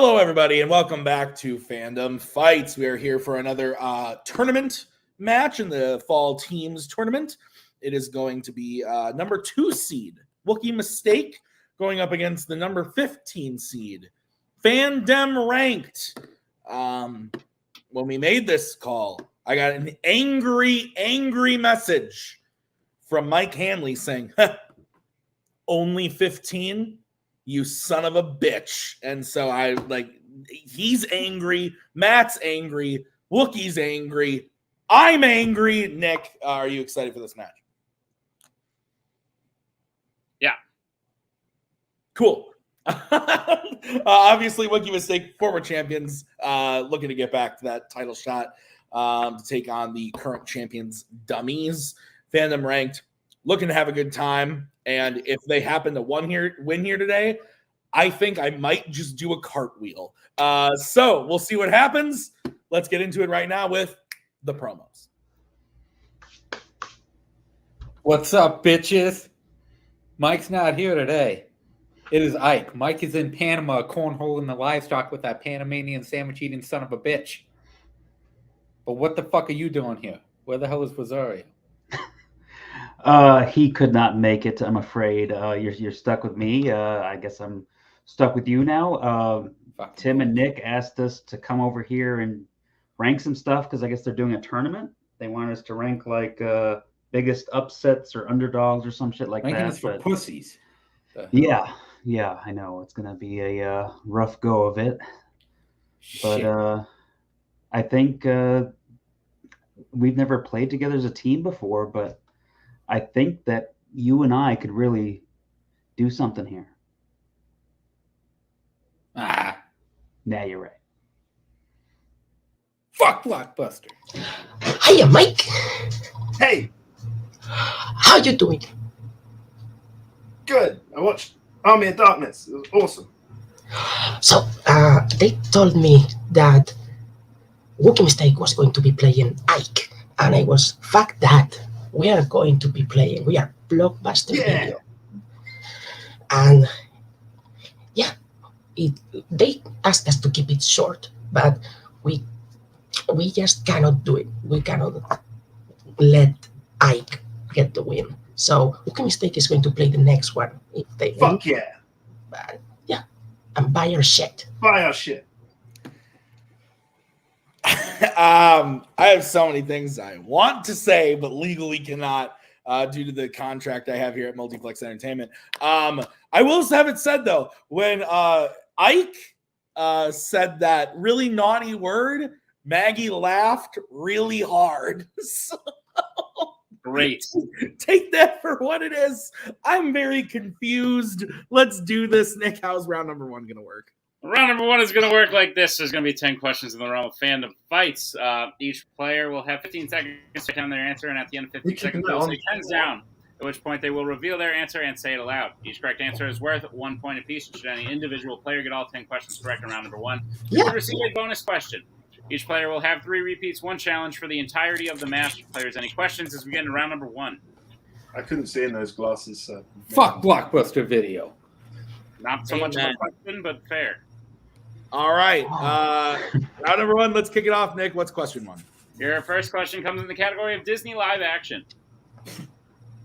Hello, everybody, and welcome back to Fandom Fights. We are here for another tournament match in the Fall Teams Tournament. It is going to be number 2 seed, Wookiee Mistake, going up against the number 15 seed, Fandom Ranked. When we made this call, I got an angry message from Mike Hanley saying, only 15? You son of a bitch. And so he's angry, Matt's angry, Wookiee's angry, I'm angry. Nick, are you excited for this match? Yeah. Cool. Obviously, Wookiee Mistake, former champions, looking to get back to that title shot to take on the current champions dummies. Fandom Ranked, looking to have a good time. And if they happen to win here today, I think I might just do a cartwheel. So we'll see what happens. Let's get into it right now with the promos. What's up, bitches? Mike's not here today. It is Ike. Mike is in Panama cornholing the livestock with that Panamanian sandwich-eating son of a bitch. But what the fuck are you doing here? Where the hell is Rosario? He could not make it, I'm afraid. You're stuck with me. I guess I'm stuck with you now. Tim and Nick asked us to come over here and rank some stuff because I guess they're doing a tournament. They want us to rank like biggest upsets or underdogs or some shit like Ranking that. is for pussies. Yeah, I know. It's going to be a rough go of it. Shit. But I think we've never played together as a team before, but I think that you and I could really do something here. Nah, you're right. Fuck Blockbuster. Hiya, Mike. Hey, How you doing? good. I watched Army of Darkness. It was awesome. So, they told me that Wookiee Mistake was going to be playing Ike, and I was, fuck that. We are going to be playing. We are Blockbuster Video. And yeah, they asked us to keep it short, but we just cannot do it. We cannot let Ike get the win. So Wookiee Mistake is going to play the next one if they win. Fuck yeah. But yeah, and buy your shit. Buy our shit. I have so many things I want to say, but legally cannot due to the contract I have here at Multiplex Entertainment. I will have it said, though, when Ike said that really naughty word, Maggie laughed really hard. So, Great. take that for what it is. I'm very confused. Let's do this. Nick, how's round number 1 going to work? Round number 1 is going to work like this. There's going to be 10 questions in the realm of Fandom Fights. Each player will have 15 seconds to write down their answer, and at the end of 15 seconds, they will say 10 down, at which point they will reveal their answer and say it aloud. Each correct answer is worth 1 point apiece. Should any individual player get all 10 questions correct in round number 1, they will receive a bonus question. Each player will have 3 repeats, 1 challenge for the entirety of the match. Players, any questions as we get into round number 1? I couldn't see in those glasses. So. Fuck Blockbuster Video. Not so much of a question, but fair. All right. Round number 1, let's kick it off. Nick, what's question 1? Your first question comes in the category of Disney live action.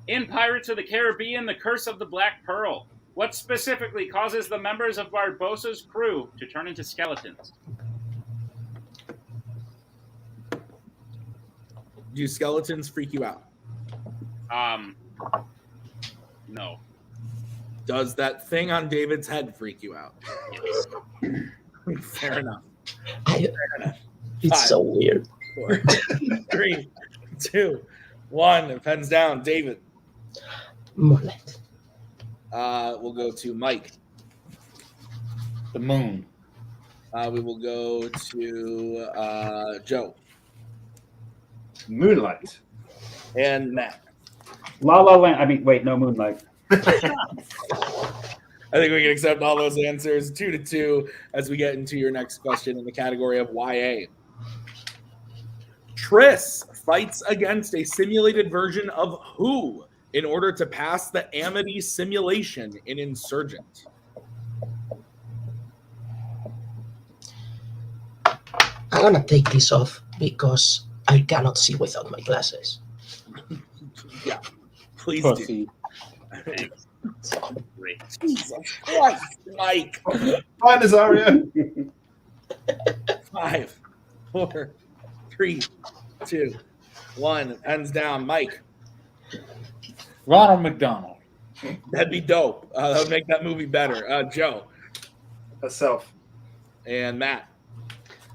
In Pirates of the Caribbean, The Curse of the Black Pearl, what specifically causes the members of Barbossa's crew to turn into skeletons? Do skeletons freak you out? No. Does that thing on David's head freak you out? Yes. Fair enough. It's 5, so weird. 4, 3, 2, 1. Pens down. David. Mullet. We'll go to Mike. The moon. We will go to Joe. Moonlight. And Matt. La La Land. I mean, wait, no Moonlight. I think we can accept all those answers 2-2 as we get into your next question in the category of YA. Triss fights against a simulated version of who in order to pass the Amity simulation in Insurgent? gonna take this off because I cannot see without my glasses. Yeah, please do. Pussy. Thanks. Great. Jesus Christ, Mike. Fine, Azaria. 5, 4, 3, 2, 1. Pens down. Mike. Ronald McDonald. That'd be dope. That would make that movie better. Joe. Herself. And Matt.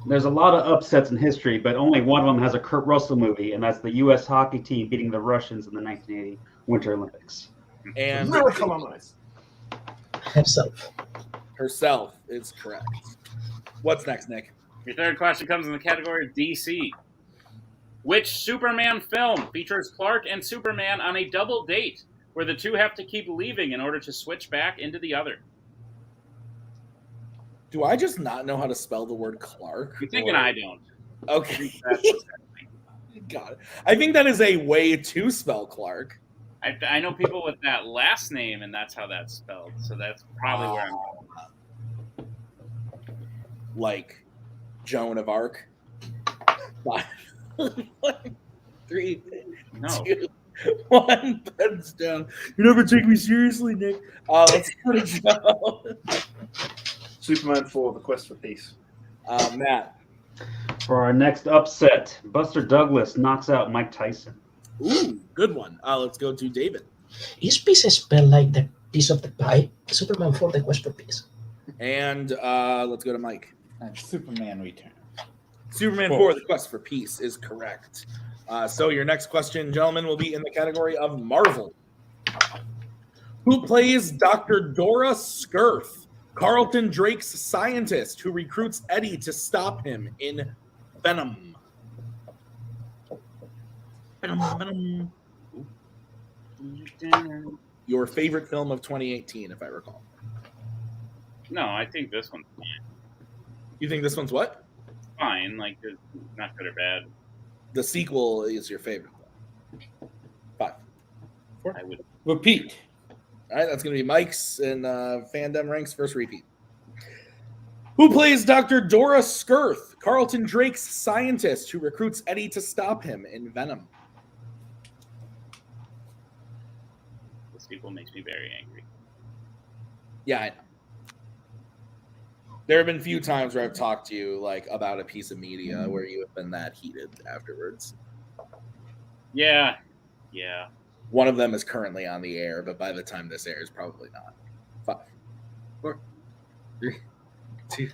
There's a lot of upsets in history, but only one of them has a Kurt Russell movie, and that's the U.S. hockey team beating the Russians in the 1980 Winter Olympics. And Miracle on Ice. Herself. is correct. What's next, Nick? Your third question comes in the category of DC. Which Superman film features Clark and Superman on a double date where the two have to keep leaving in order to switch back into the other? Do I just not know how to spell the word Clark? You're thinking I don't. Okay. That's what's happening. Got it. I think that is a way to spell Clark. I know people with that last name, and that's how that's spelled. So that's probably where I'm going. Like Joan of Arc. 5, 3, No. 2, 1. Pens down. You never take me seriously, Nick. Let's go to Joe. Superman 4, The Quest for Peace. Matt. For our next upset, Buster Douglas knocks out Mike Tyson. Ooh, good one. Let's go to David. Is peace spelled like the piece of the pie? Superman 4, The Quest for Peace. And let's go to Mike. Superman Return. Superman 4, The Quest for Peace is correct. So your next question, gentlemen, will be in the category of Marvel. Who plays Dr. Dora Skirth, Carlton Drake's scientist who recruits Eddie to stop him in Venom? Venom. Your favorite film of 2018, if I recall. No, I think this one's fine. You think this one's what? Fine, like it's not good or bad. The sequel is your favorite. 5. 4. I would. Repeat. All right, that's going to be Mike's and Fandom ranks first repeat. Who plays Dr. Dora Skirth, Carlton Drake's scientist who recruits Eddie to stop him in Venom? This sequel makes me very angry. Yeah, I know. There have been a few times where I've talked to you like about a piece of media where you have been that heated afterwards. Yeah. One of them is currently on the air, but by the time this airs, probably not. 5, 4, 3, 2,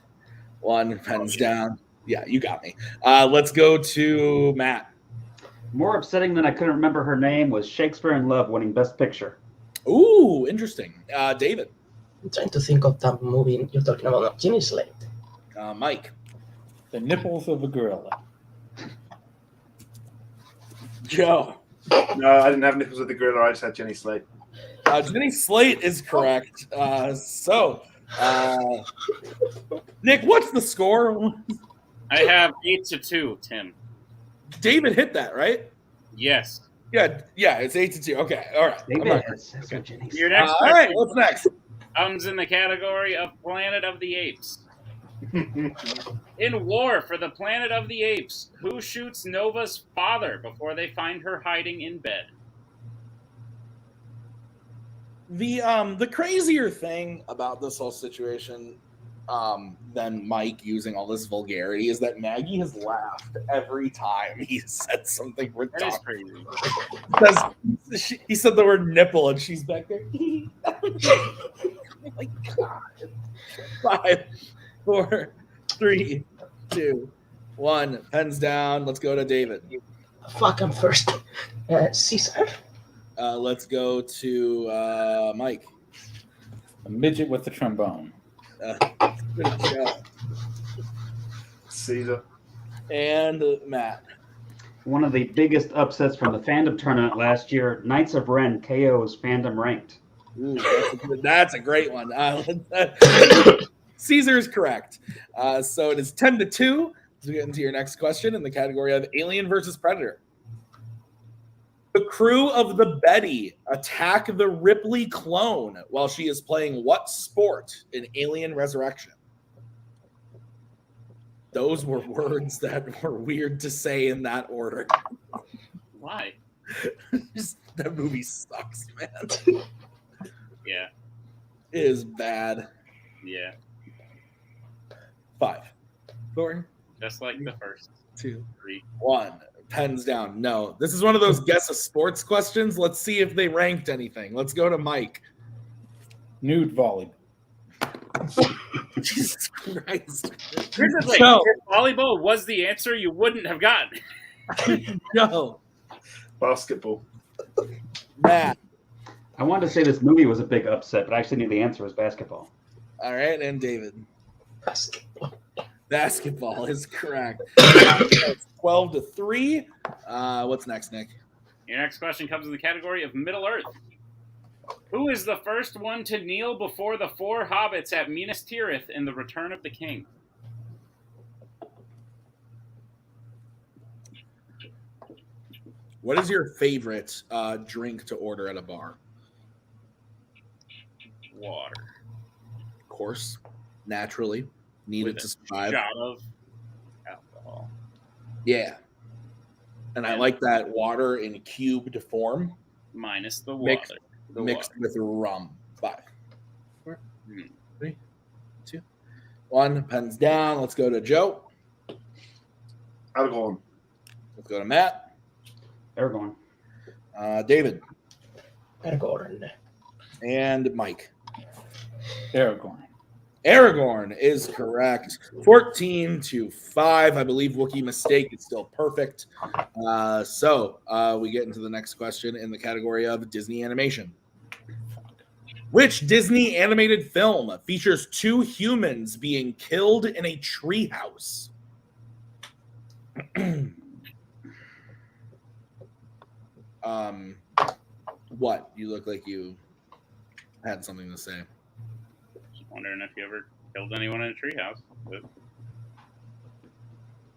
1. Pens down. Yeah, you got me. Let's go to Matt. More upsetting than I couldn't remember her name was Shakespeare in Love winning Best Picture. Ooh, interesting. David. I'm trying to think of that movie you're talking about. Ginny Slate. Mike. The nipples of a gorilla. Joe. No, I didn't have nipples with the gorilla. I just had Jenny Slate. Jenny Slate is correct. Nick, what's the score? I have 8-2, Tim. David hit that, right? Yes. Yeah, it's 8-2. Okay, all right. Your next all right, what's next? Comes in the category of Planet of the Apes. In War for the Planet of the Apes, who shoots Nova's father before they find her hiding in bed? The crazier thing about this whole situation than Mike using all this vulgarity is that Maggie has laughed every time he said something That is ridiculous. crazy. He said the word nipple and she's back there. Oh my God. 5, 4, 3, 2, 1. Pens down. Let's go to David. Fuck, I'm first. Caesar. Let's go to Mike. A midget with the trombone. Caesar. And Matt. One of the biggest upsets from the Fandom tournament last year, Knights of Ren KO's Fandom ranked. Ooh, that's a great one. Caesar is correct. So it is 10-2 as we get into your next question in the category of Alien versus Predator. The crew of the Betty attack the Ripley clone while she is playing what sport in Alien Resurrection? Those were words that were weird to say in that order. Why? That movie sucks, man. Yeah. It is bad. Yeah. 5, 4, Just like the first 2, 3. 1. Pens down. No, this is one of those guess a sports questions. Let's see if they ranked anything. Let's go to Mike. Nude volleyball. Jesus Christ. Here's the thing. No. If volleyball was the answer, you wouldn't have gotten. No. Basketball. Matt. I wanted to say this movie was a big upset, but I actually knew the answer was basketball. All right, and David. Basketball. Basketball is correct. 12-3. What's next, Nick? Your next question comes in the category of Middle Earth. Who is the first one to kneel before the 4 hobbits at Minas Tirith in The Return of the King? What is your favorite drink to order at a bar? Water. Of course, naturally needed With to a survive. shot of alcohol. Yeah, and I like that water in cubed form, Minus the water. mixed with rum. 5, 4, Hmm. 3, 2, 1. Pens down. Let's go to Joe. Aragorn. Let's go to Matt. Aragorn. David Aragorn. and Mike. Aragorn. Aragorn is correct. 14-5. I believe Wookiee mistake is still perfect. So we get into the next question in the category of Disney animation. Which Disney animated film features 2 humans being killed in a treehouse? What? You look like you had something to say. Just wondering if you ever killed anyone in a treehouse. But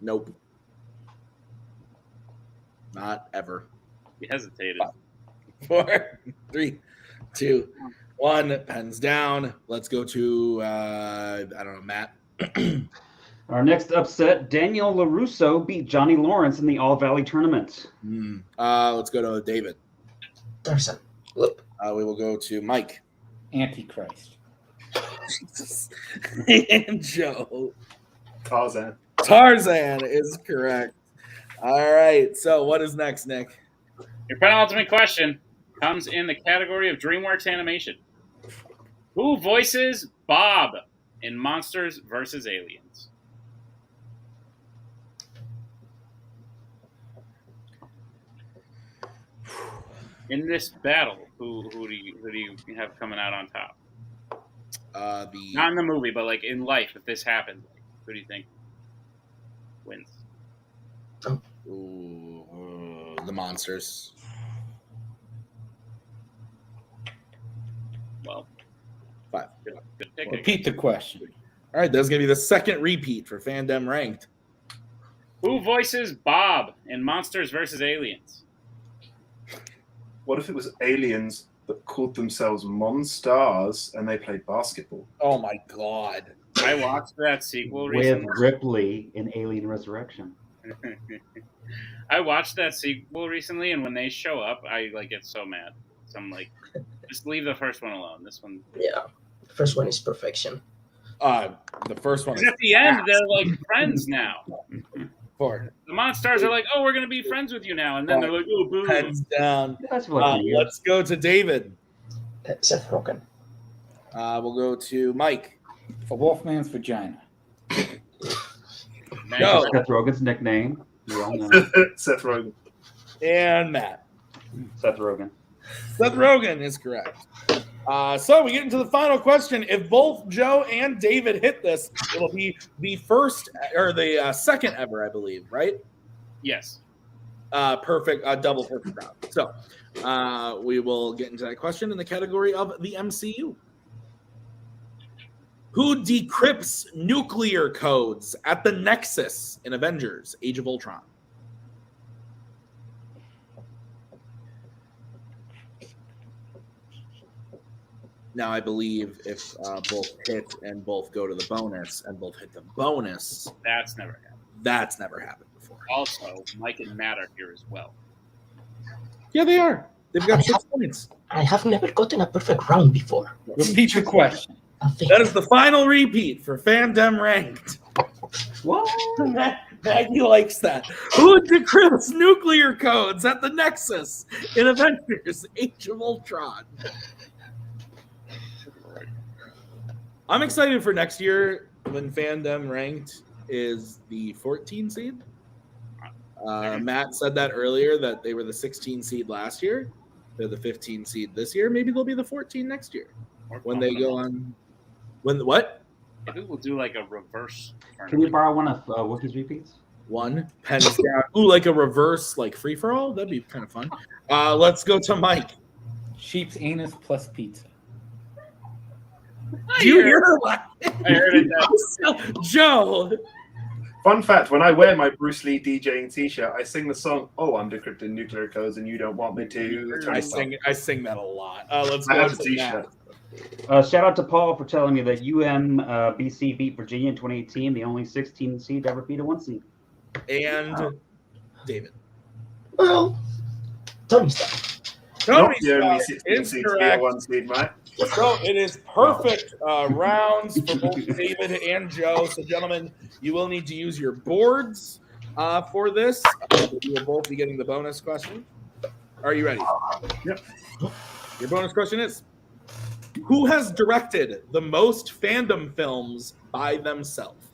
Nope. Not ever. you hesitated. 4, 3, 2, 1. Pens down. Let's go to I don't know, Matt. Our next upset, Daniel LaRusso beat Johnny Lawrence in the All Valley tournament. Let's go to David. Tarzan. Whoop. We will go to Mike. Antichrist. Jesus. And Joe. Tarzan. Tarzan is correct. All right. So what is next, Nick? Your penultimate question comes in the category of DreamWorks animation. Who voices Bob in Monsters vs. Aliens? In this battle, who do you have coming out on top? Not in the movie, but like in life, if this happened, who do you think wins? The Monsters. Well, 5. good pick. Repeat the question. All right, that's going to be the second repeat for Fandom ranked. Who voices Bob in Monsters vs. Aliens? What if it was aliens that called themselves Monstars and they played basketball? Oh my God. I watched that sequel With recently. Ripley in Alien Resurrection. I watched that sequel recently, and when they show up, I like get so mad. So I'm like, just leave the first one alone. This one. Yeah. The first one is perfection. The first one. 'Cause at the end, they're like friends now. 4. The Monstars are like, oh, we're gonna be friends with you now, and then they're like, oh, boo. Pens down. That's what Let's go to David. Seth Rogen. We'll go to Mike. A Wolfman's vagina. No. Seth Rogen's nickname. You all know. Seth Rogen. And Matt. Seth Rogen. Seth Rogen is correct. So we get into the final question. If both Joe and David hit this, it'll be the first or the second ever, I believe, right? Yes. Perfect, double perfect round. So we will get into that question in the category of the MCU. Who decrypts nuclear codes at the Nexus in Avengers: Age of Ultron? Now, I believe if both hit and both go to the bonus and both hit the bonus, That's never happened. that's never happened before. Also, Mike and Matt are here as well. Yeah, they are. They've got 6 points. I have never gotten a perfect round before. Repeat your question. I think. That is the final repeat for Fandom Ranked. What? Maggie likes that. Who decrypts nuclear codes at the Nexus in Avengers Age of Ultron? I'm excited for next year when Fandom Ranked is the 14 seed. Matt said that earlier, that they were the 16 seed last year. They're the 15 seed this year. Maybe they'll be the 14 next year when they go on. When what? Maybe we'll do like a reverse tournament. Can we borrow one of Wookiee's repeats? One pens down. Ooh, like a reverse, like free for all. That'd be kind of fun. Let's go to Mike. Sheep's anus plus pizza. Do you hear her laugh? I heard it. Joe. Fun fact: when I wear my Bruce Lee DJing T-shirt, I sing the song "Oh, I'm decrypting nuclear codes, and you don't want me to." I sing that a lot. Let's I go have a to T-shirt. Matt. Shout out to Paul for telling me that BC beat Virginia in 2018, the only 16 seed to ever beat a 1 seed. And David. Well, Tony's done. Tony Not the only Scott 16 is seed to be a correct. 1 seed, mate. So it is perfect rounds for both David and Joe. So, gentlemen, you will need to use your boards for this. You will both be getting the bonus question. Are you ready? Yep. Your bonus question is: who has directed the most Fandom films by themselves?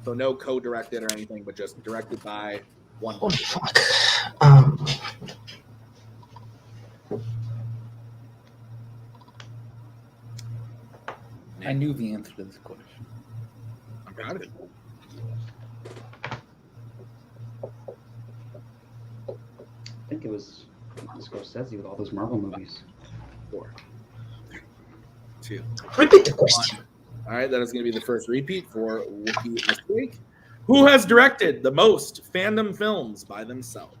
So no co-directed or anything, but just directed by one. Holy fuck. I knew the answer to this question. I'm proud of it. I think it was Scorsese with all those Marvel movies. 4, 2. Repeat the question. All right, that is going to be the first repeat for Wookiee this week. Who has directed the most Fandom films by themselves?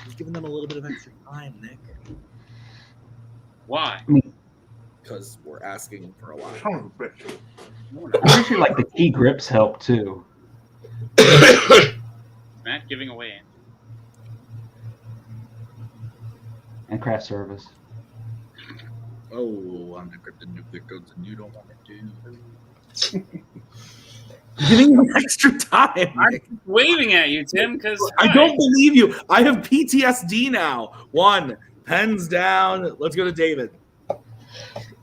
Just giving them a little bit of extra time, Nick, Why? because we're asking for a lot. Oh, but I'm pretty sure like the key grips help too. Matt giving away. And craft service. Oh, I'm decrypting nuclear codes and you don't want to do. Giving them extra time. Nick. I'm waving at you, Tim, because I don't believe you. I have PTSD now. 1, pens down. Let's go to David.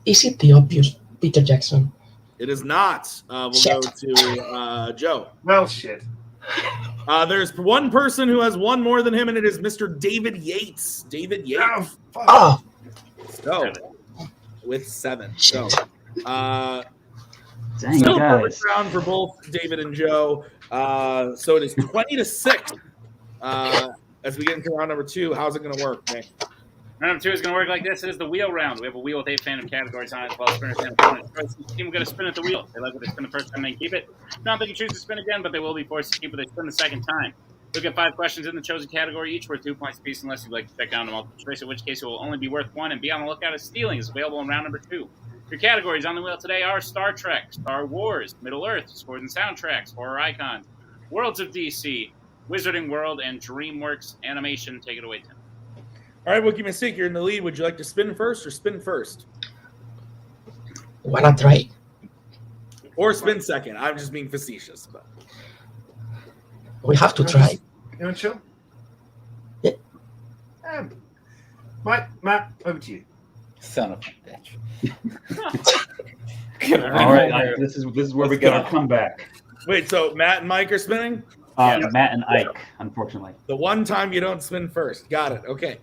Is it the obvious Peter Jackson? It is not. We'll go to Joe. well, shit. There's one person who has one more than him, and it is Mr. David Yates. David Yates. Oh, fuck. Oh, So, with 7. So, Dang, still guys. perfect round for both David and Joe. So it is 20-6. As we get into round number 2, how's it going to work, Nick? Round number 2 is going to work like this. It is the wheel round. We have a wheel with 8 Fandom categories on it, as well as spinners and opponents. Each team will get a spin at the wheel. They like what they spin the first time, they keep it. Not that you choose to spin again, but they will be forced to keep what they spin the second time. You'll get 5 questions in the chosen category, each worth 2 points apiece, unless you'd like to check down a multiple choice, in which case it will only be worth 1. And be on the lookout as stealing is available in round number 2. Your categories on the wheel today are Star Trek, Star Wars, Middle Earth, scores and soundtracks, horror icons, Worlds of DC, Wizarding World, and DreamWorks Animation. Take it away, Tim. All right, Wookiee Mistake, you're in the lead. Would you like to spin first or spin first? why not try? Or spin second? I'm just being facetious. But We have to try. You want to chill? Yeah. Matt, over to you. Son of a bitch. All right, this is where we get our comeback. wait, so Matt and Mike are spinning? Matt and Ike, unfortunately. The one time you don't spin first. Got it. Okay.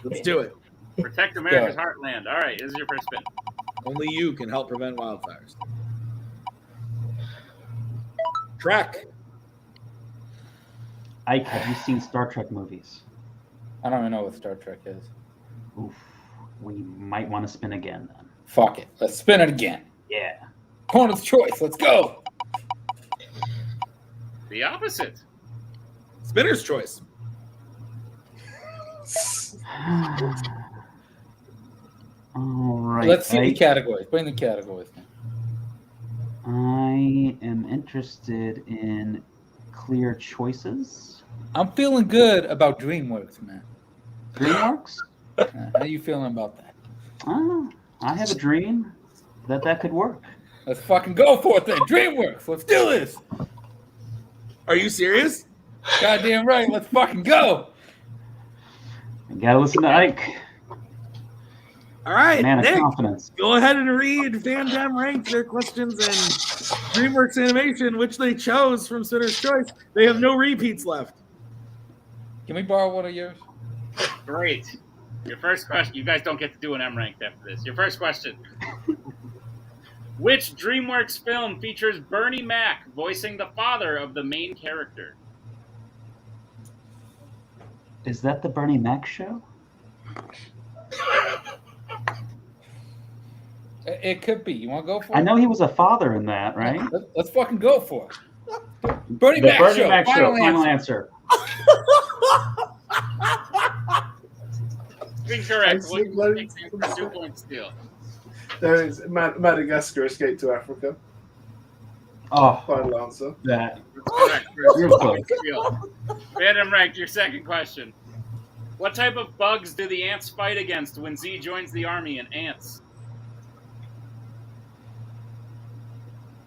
Let's do it. Protect America's heartland. All right, this is your first spin. Only you can help prevent wildfires. Trek. Ike, have you seen Star Trek movies? I don't even know what Star Trek is. Oof. We might want to spin again then. Fuck it. Let's spin it again. Yeah. Corner's choice. Let's go. The opposite. Spinner's choice. right. Let's see the categories. Bring the categories. I am interested in clear choices. I'm feeling good about DreamWorks, man. DreamWorks? How you feeling about that? I have a dream that could work. Let's fucking go for it then. DreamWorks, let's do this. Are you serious? Goddamn right. Let's fucking go. I gotta listen to Ike. All right, Man of Nick, confidence. go ahead and read Fandom ranks their questions and DreamWorks Animation, which they chose from Spinner's Choice. They have no repeats left. Can we borrow one of yours? Great. Your first question. You guys don't get to do an M ranked after this. Your first question. Which DreamWorks film features Bernie Mac voicing the father of the main character? Is that the Bernie Mac show? It could be. You want to go for it? I know he was a father in that, right? Let's fucking go for it. Bernie The Mac Bernie show. Mac show. Final Final answer. Incorrect. We'll take 2 points steal. There is Madagascar Escape to Africa. Oh, Final answer. that. Correct. You're close. Random ranked. Your second question. What type of bugs do the ants fight against when Z joins the army in Ants?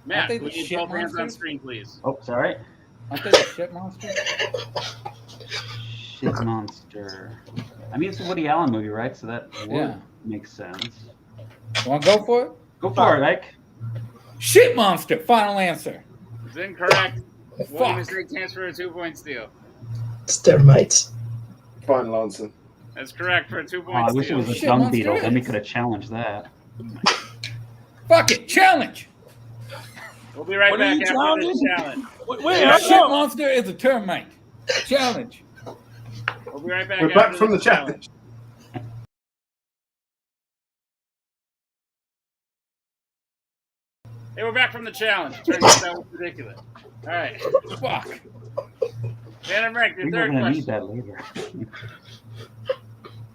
Matt, Aren't they we the need shit both hands on monsters? screen, please. Oh, sorry. Aren't they the shit monster? Shit monster. I mean, it's a Woody Allen movie, right? So that would make sense. You want to go for it? Go for it, Ike. Shit monster. Final answer. It's incorrect. One Fuck. mistake transfer, a 2 point steal. It's termites. Final answer. That's correct for a 2 Oh, point I steal. wish it was a Shit dung monster beetle. Then we is. could have challenged that. Fuck it. Challenge. We'll be right What are back you after challenging? this challenge. Wait, A I shit know. monster is a termite. Challenge. We'll be right back. We're after back from the this challenge. Hey, we're back from the challenge. Turns out that was ridiculous. All right. Fuck. Random rank, your We're third going to need question. that later.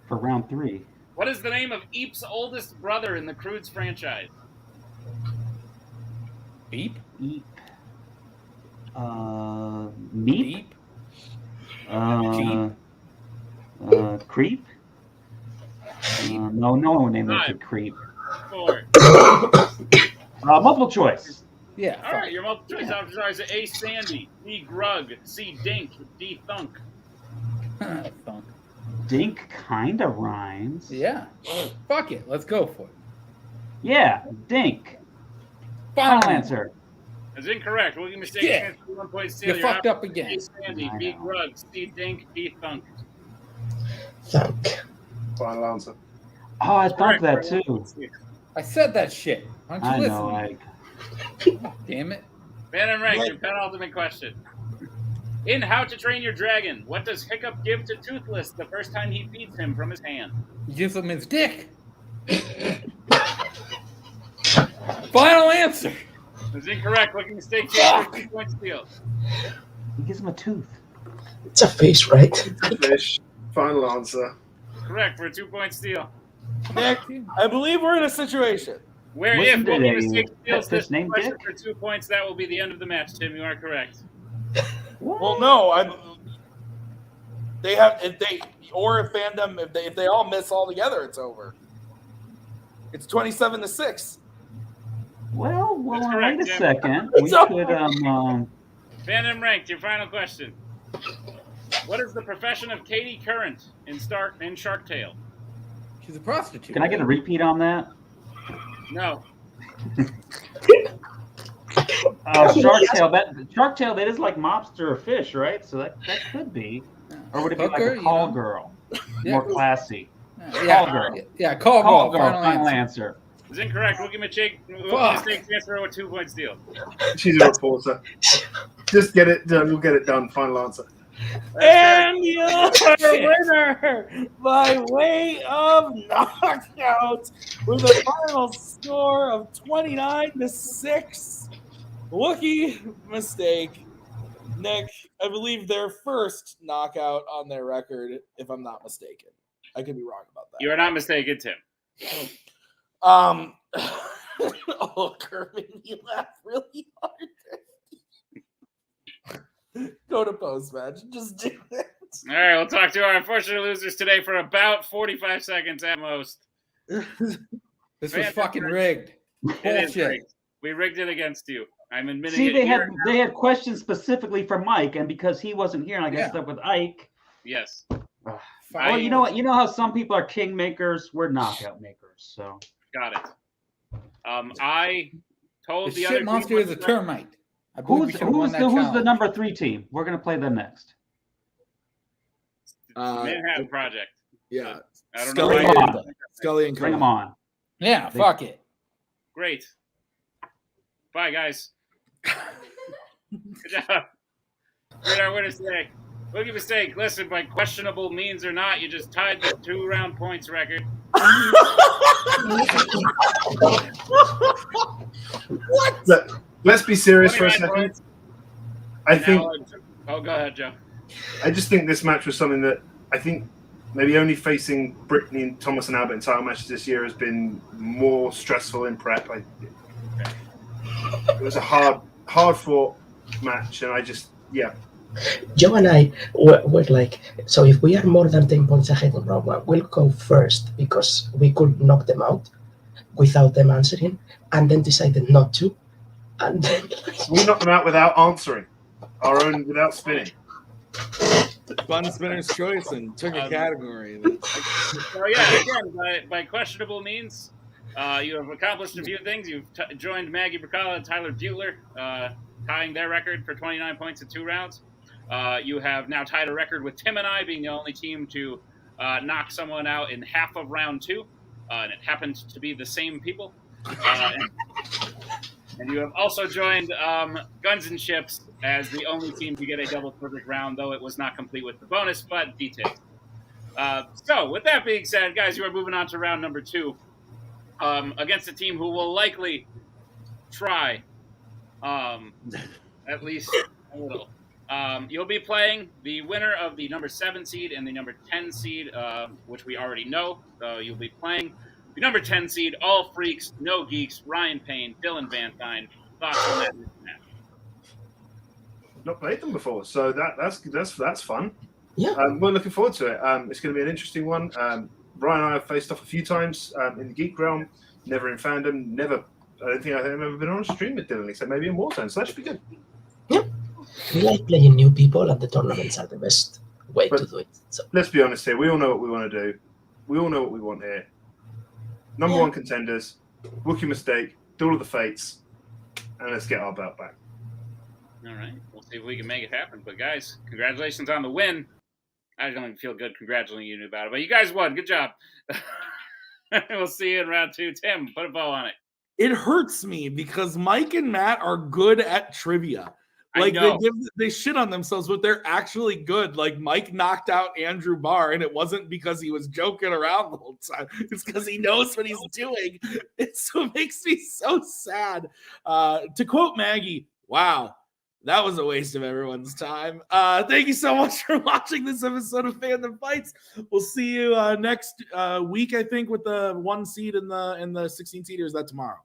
For round 3. What is the name of Eep's oldest brother in the Croods franchise? Beep. Eep. Meep. Beep. Creep. No one would name that kid Creep. 4. Multiple choice. Yeah. All right, your multiple choice options are A. Sandy, B. Grug, C. Dink, D. Thunk. Thunk. Dink kind of rhymes. Yeah. Fuck it. Let's go for it. Yeah, Dink. Final answer. That's incorrect. We'll give mistake. Shit. Transfer 1 point steal. You Your fucked up options again. A. Sandy, I B. know. Grug, C. Dink, D. Thunk. Thunk. Final answer. Oh, I thought Correct that for 1 too. point steal. I said that shit. Aren't you I listening? know. Ike. Damn it. Random rank, your penultimate question. In How to Train Your Dragon, what does Hiccup give to Toothless the first time he feeds him from his hand? He gives him his dick. Final answer. That's incorrect. Looking mistake. Transfer 2 point steal. He gives him a tooth. It's a fish, right? Fish. Final answer. Correct for a 2 point steal. Nick, I believe we're in a situation. Where Wasn't if Looking it a mistake steals fish this named question Dick? for 2 points, that will be the end of the match. Tim, you are correct. Well, no, they have if Fandom if they all miss all together, it's over. It's 27-6. Well, That's correct, wait a Jim. second. We It's could Fandom ranked. Your final question. What is the profession of Katie Current in Shark Tale? She's a prostitute. Can I get a repeat on that? No. Shark Tale. That is like mobster or fish, right? So that could be, or would it be Hooker, like a call you know? girl, Yeah. more classy? Yeah, Call girl. Yeah, call Call girl. girl. Final answer. answer. It's incorrect. We'll give mistake transfer a 2 point steal. She's a reporter. Just get it done. We'll get it done. Final answer. And your winner by way of knockout with a final score of 29-6. Wookiee mistake. Nick, I believe their first knockout on their record, if I'm not mistaken. I could be wrong about that. You are not mistaken, Tim. Oh, Kermit, you laugh really hard. Go to post-match. Just do it. All right, we'll talk to our unfortunate losers today for about 45 seconds at most. This was fucking rigged. Bullshit. Rigged. We rigged it against you. I'm admitting See, it. they had questions specifically for Mike, and because he wasn't here, and I got stuck with Ike. Yes. Well, you know what? You know how some people are king makers? We're knockout makers. So got it. I told the shit other monster is a termite. Who's the number 3 team? We're gonna play them next. Manhattan Project. Yeah. I don't Scully know. Scully and Bring them on. Yeah, fuck it. Great. Bye, guys. Good job. Great, our winners today. Wookiee mistake. Listen, by questionable means or not, you just tied the 2-round points record. What? Let's be serious for a second. Points. I think. Go ahead, Joe. I just think this match was something that I think maybe only facing Brittany and Thomas and Albert in title matches this year has been more stressful in prep. It was a hard fought match, and Joe and I were like, so if we are more than 10 points ahead in round 1, we'll go first because we could knock them out without them answering, and then decided not to. And then we knocked them out without answering, without spinning. Fun spinner's choice and took a category. So yeah, again, by questionable means, you have accomplished a few things. You've joined Maggie Bracala and Tyler Butler, tying their record for 29 points in 2 rounds. You have now tied a record with Tim and I being the only team to knock someone out in half of round 2, and it happened to be the same people. And you have also joined Guns and Ships as the only team to get a double perfect round, though it was not complete with the bonus, but details. So, with that being said, guys, you are moving on to round number 2 against a team who will likely try at least a little. You'll be playing the winner of the number 7 seed and the number 10 seed, which we already know. So you'll be playing the number 10 seed, All Freaks, No Geeks, Ryan Payne, Dylan Van Dyne. Thoughts on that match? Not played them before, so that's fun. Yeah, we're looking forward to it. It's going to be an interesting one. Ryan and I have faced off a few times in the geek realm, never in fandom, never. I don't think I've ever been on a stream with Dylan, except maybe in Warzone, so that should be good. Yeah, we like playing new people, and the tournaments are the best way to do it. So let's be honest here. We all know what we want to do. We all know what we want here. Number 1 contenders, Wookiee mistake, Duel of the Fates, and let's get our belt back. All right. We'll see if we can make it happen. But, guys, congratulations on the win. I don't even feel good congratulating you about it. But you guys won. Good job. We'll see you in round 2. Tim, put a bow on it. It hurts me because Mike and Matt are good at trivia. Like they shit on themselves, but they're actually good. Like Mike knocked out Andrew Barr, and it wasn't because he was joking around the whole time. It's because he knows what he's doing. It makes me so sad. To quote Maggie, wow, that was a waste of everyone's time. Thank you so much for watching this episode of Fandom Fights. We'll see you next week, I think, with the 1 seed and the 16 seed. Or is that tomorrow?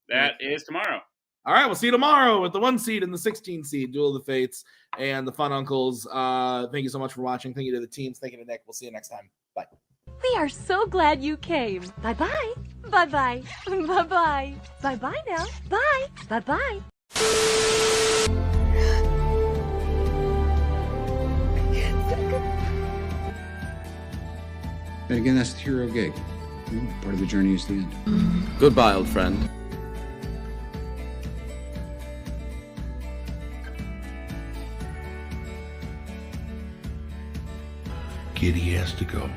That is tomorrow. All right, we'll see you tomorrow with the 1 seed and the 16 seed, Duel of the Fates, and the Fun Uncles. Thank you so much for watching. Thank you to the teams. Thank you to Nick. We'll see you next time. Bye. We are so glad you came. Bye-bye. Bye-bye. Bye-bye. Bye-bye now. Bye. Bye-bye. And again, that's the hero gig. Part of the journey is the end. Goodbye, old friend. Kitty has to go.